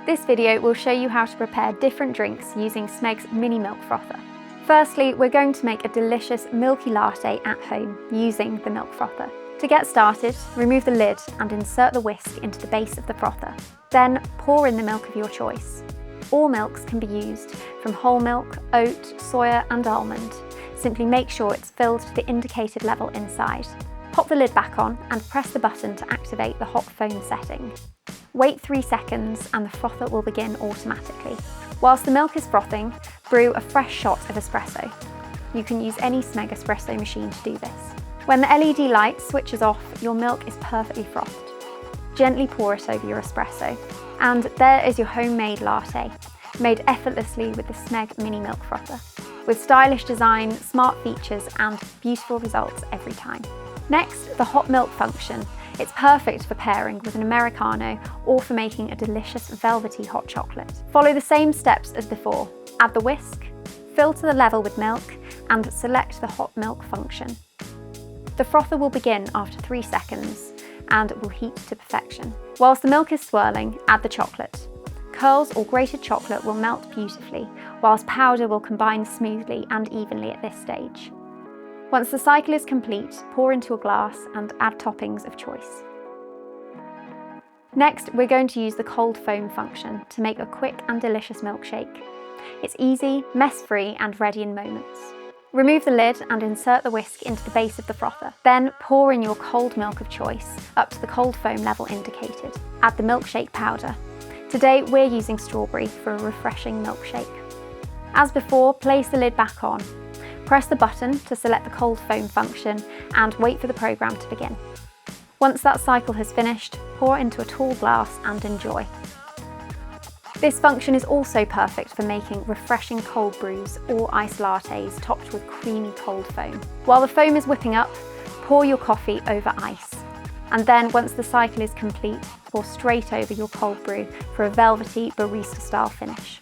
This video will show you how to prepare different drinks using Smeg's Mini Milk Frother. Firstly, we're going to make a delicious milky latte at home using the milk frother. To get started, remove the lid and insert the whisk into the base of the frother. Then pour in the milk of your choice. All milks can be used, from whole milk, oat, soya and almond. Simply make sure it's filled to the indicated level inside. Pop the lid back on and press the button to activate the hot foam setting. Wait 3 seconds and the frother will begin automatically. Whilst the milk is frothing, brew a fresh shot of espresso. You can use any Smeg espresso machine to do this. When the LED light switches off, your milk is perfectly frothed. Gently pour it over your espresso. And there is your homemade latte, made effortlessly with the Smeg Mini Milk Frother, with stylish design, smart features and beautiful results every time. Next, the hot milk function. It's perfect for pairing with an Americano or for making a delicious velvety hot chocolate. Follow the same steps as before. Add the whisk, fill to the level with milk and select the hot milk function. The frother will begin after 3 seconds and will heat to perfection. Whilst the milk is swirling, add the chocolate. Curls or grated chocolate will melt beautifully, whilst powder will combine smoothly and evenly at this stage. Once the cycle is complete, pour into a glass and add toppings of choice. Next, we're going to use the cold foam function to make a quick and delicious milkshake. It's easy, mess-free and ready in moments. Remove the lid and insert the whisk into the base of the frother. Then pour in your cold milk of choice up to the cold foam level indicated. Add the milkshake powder. Today we're using strawberry for a refreshing milkshake. As before, place the lid back on. Press the button to select the cold foam function and wait for the programme to begin. Once that cycle has finished, pour into a tall glass and enjoy. This function is also perfect for making refreshing cold brews or iced lattes topped with creamy cold foam. While the foam is whipping up, pour your coffee over ice. And then once the cycle is complete, pour straight over your cold brew for a velvety barista-style finish.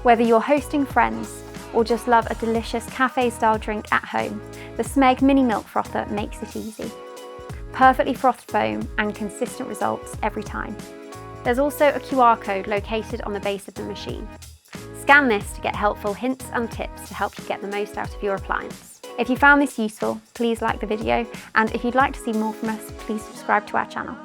Whether you're hosting friends or just love a delicious cafe-style drink at home, the Smeg Mini Milk Frother makes it easy. Perfectly frothed foam and consistent results every time. There's also a QR code located on the base of the machine. Scan this to get helpful hints and tips to help you get the most out of your appliance. If you found this useful, please like the video, and if you'd like to see more from us, please subscribe to our channel.